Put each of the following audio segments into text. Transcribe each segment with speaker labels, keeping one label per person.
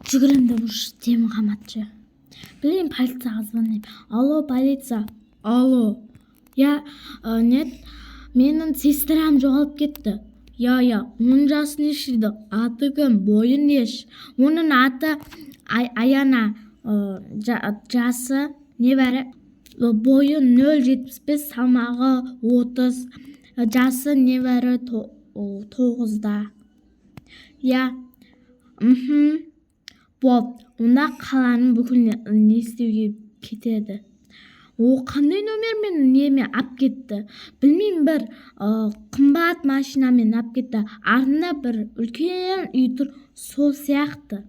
Speaker 1: Жүгірем деп уж темір қаматшы. Білейін, полицияға звондаймын. Алло, полиция. Алло. Нет, менің сестрам жоғалып кетті. Оның жасы нешейді? Аты кім? Бойы неш? Оның аты Аяна. Жасы небәрі? Бойы 0,75, салмағы 30. Жасы небәрі 9-да. Болды. Онда қаланың бүкіл не істеуге кетеді. Қандай номермен неме ап кетті? Білмеймін, бір қымбат машинамен ап кетті. Артында бір үлкен үй тұр, сол сияқты.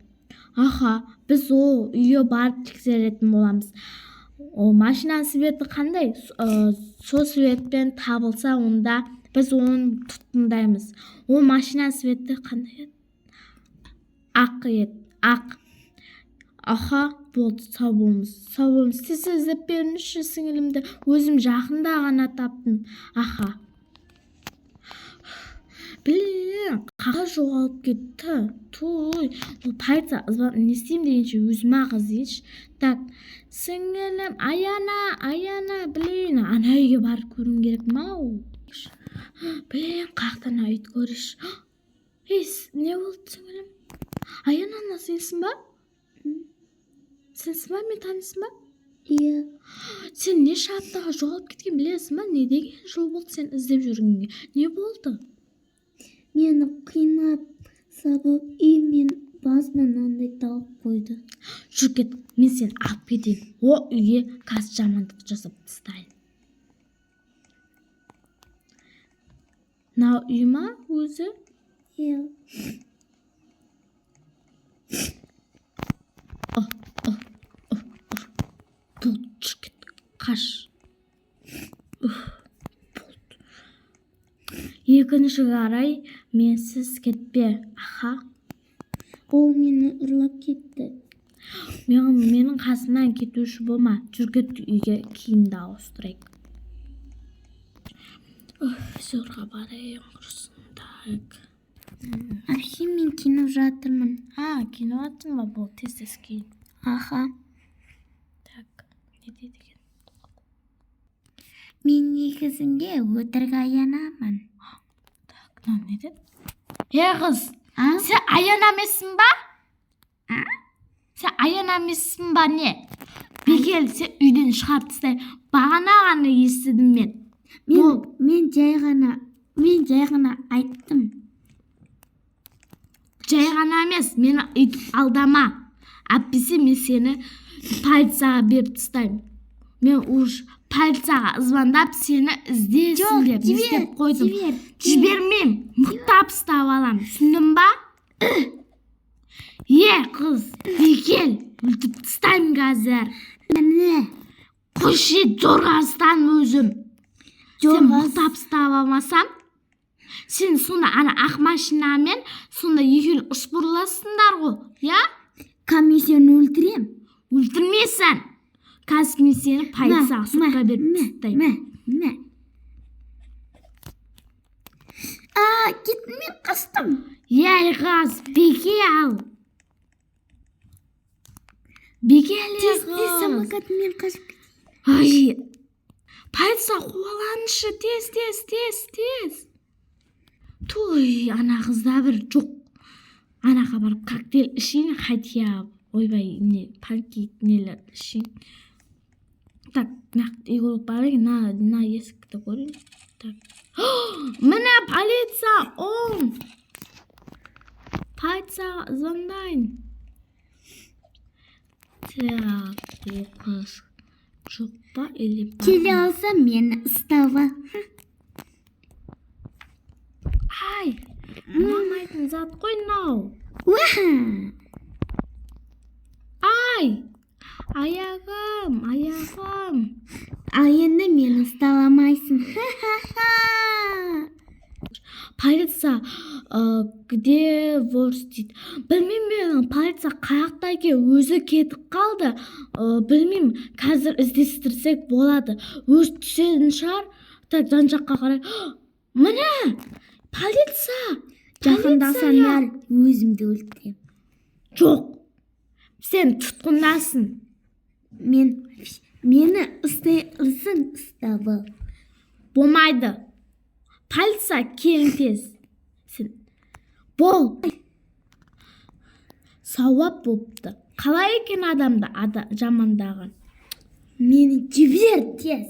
Speaker 1: Біз ол үйге барып тексеретін боламыз. Машина светі қандай? Сол светпен табылса, онда біз оны тұтқындаймыз. Ол машина светі қандай еді? Ақ еді. Ақ. Болды, сау болыңыз. Сіз іздеп беріңізші сіңілімді. Өзім жақында ғана таптым. Білін, қаға жоғалып кетті. Той, ол полиция не істеймін дегенше өзім-ақ іздейінші. Так, сіңілім, Аяна, білін, ана үйге барып көрім керек мау. Білін, қақтан үйді көріш. Не болды сіңілім? Аяна, сенсің ба? Сенсің ба, мен танысың ба? Сен не шаптаға жоғалып кеткен білесің ба? Не деген жол болды сен іздеп жүргенге? Не болды?
Speaker 2: Мені қинап сабып, мен басынан андай тауып қойды.
Speaker 1: Жүр кет, мен сені алып кетейін. О үйге қазір жамандық жасап тастайын. Мынау үй ма өзі? Болды, жүр кет, қаш. Болды. Екінші қарай менсіз кетпе.
Speaker 2: Ол мені ұрлап кетті.
Speaker 1: Менің қасымнан кетуші болма. Жүр кет, үйге киімді ауыстырайық. Зорға барайын құрсын. Так.
Speaker 2: Әпше, мен киніп жатырмын.
Speaker 1: Киніп жатырмын ба? Бол, тез кейін. Так, не дейді екен?
Speaker 2: Мен негізінде өтірік Аянамын.
Speaker 1: Так, не дейді? Қыз, сен Аяна емессің ба? Сен Аяна емессің ба не? Бекел, сен үйден шығарып тастайын. Бағана ғана естідім мен.
Speaker 2: Мен жай ғана айттым.
Speaker 1: Жай ғана емес, мені үйтіп алдама. Әппесе мен сені полицияға беріп тастаймын. Мен уж полицияға звондап сені іздесін деп естеп қойдым. Жібермеймін, мұқтап ұстап алам. Түсіндің ба? Қыз, бекел, өлтіп тастаймын қазір. Қойшы, зорғастан өзім. Сен мұқтап ұстап алмасам, сен сонда ана ақ машинамен сонда екеуін ұшпырласыңдар ғой,
Speaker 2: Мен сені өлтірем.
Speaker 1: Өлтірмейсің. Қазір мен сені полицияға сотқа беріп тастаймын.
Speaker 2: Кет, мен қастым.
Speaker 1: Қыз, бекел. Бекел,
Speaker 2: Тез самокатымен қашып кетейін.
Speaker 1: Полиция қуаланышы, тез. Той, ана қызда бір жоқ. Анаға барып коктейль ішейін, хотя ойбай, панкейк нелер ішейін. Так, игрок барайын, на есікті көрейін. Так. Міне полиция, оң. Полицияға звондайын. Так, оқыз. Жоқ па, или ба?
Speaker 2: Келе алса мені ұстауға.
Speaker 1: Ұнамайтын зат қой мынау. Аяғым.
Speaker 2: Енді мені ұсталамайсың.
Speaker 1: Полиция, где вор дейді. Білмеймін, полиция қаяқта екен, өзі кетіп қалды. Білмеймін, қазір іздестірсек болады. Өз түсетін шығар. Так, жан жаққа қарай. Міне, полиция.
Speaker 2: Жақындасаң бар, өзімді өлтірем.
Speaker 1: Жоқ. Сен тұтқындасың.
Speaker 2: Мені ұстай алсаң, ұстап ал.
Speaker 1: Болмайды. Полиция келін тез. Сен бол. Сауап болыпты. Қалай екен адамды жамандаған?
Speaker 2: Мені жібер тез.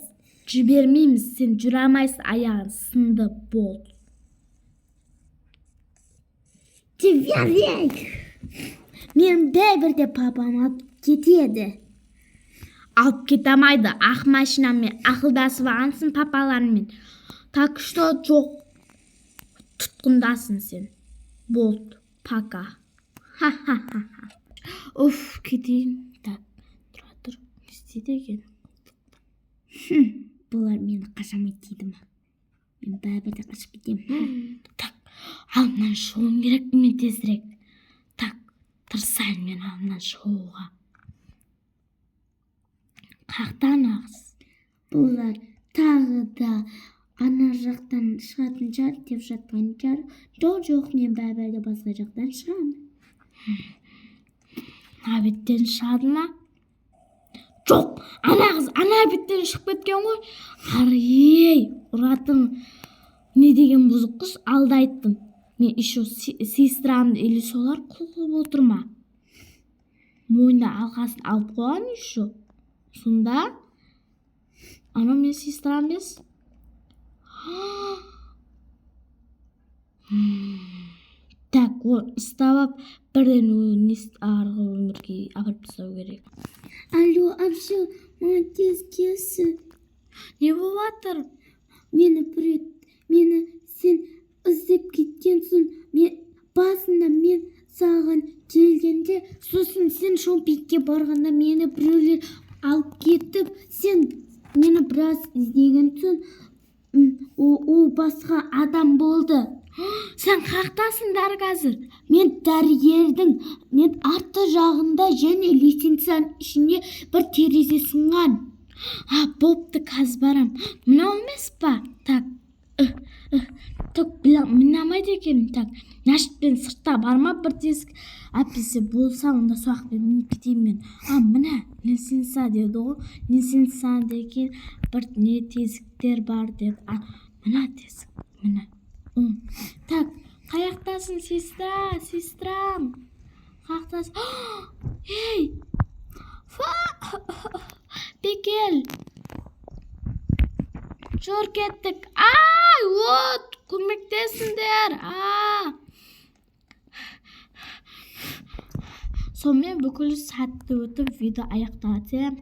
Speaker 1: Жібермейміз, сен жүре алмайсың, аяғың сынды, бол.
Speaker 2: Жібер. Мен бәрібірде папам алып кетеді.
Speaker 1: Алып кете алмайды. Ақ машинамен ақылдасып алғансың папалармен. Так что жоқ. Тұтқындасың сен. Болды. Пока. Ха-ха-ха. Уф, кетейін. Так, тұр. Не істейді екен?
Speaker 2: Бұлар мені қашамайды дейді ма? Мен бәрібірде қашып кетемін.
Speaker 1: Так, алдынан шығуым керек мен тезірек. Так, тырысайын мен алдынан шығуға. Қақтан ағыз.
Speaker 2: Бұлар тағы да ана жақтан шығатын шығар деп жатқан шығар. Жоқ, мен бәрібірде басқа жақтан шығамын.
Speaker 1: Ана беттен шығады ма? Жоқ, ана беттен шығып кеткен ғой. Ей, ұратың не деген бұзық қыз, алдайттың. Мен еще сестрамды или солар құлқып отырма. Мойнына алқасын алып қойған еще. Сонда ана мен сестрам бес. Так, ол ұстап бірден арғы өмірге апарып тастау керек.
Speaker 2: Алло, апшы, маған тез келсін.
Speaker 1: Не болыватыр?
Speaker 2: Мені сен іздеп кеткен соң, басында мен саған келгенде, сосын сен шопингке барғанда мені біреулер алып кетіп, сен мені біраз іздеген соң, ол басқа адам болды.
Speaker 1: Сен қақтасыңдар қазір?
Speaker 2: Мен дәрігердің арты жағында және лестницаның ішінде бір терезе сынған.
Speaker 1: Болыпты, қазір барам. Мынау емес па? Так, мінамайды екен. Так, Нашпен сыртта барма бір тесік. Әпесі болса, онда соқпен мініп кетейін мен. Мына, лестница деді ғой. Лестница деген бір не тесіктер бар деді. Мына тесік, мына. Так, қаяқтасың, сестрам? Қаяқтасың? Ей! Бекел! Жор кеттік. От! Көмектесіңдер! Сонымен бүкіл сәтті өтіп, видео аяқталады.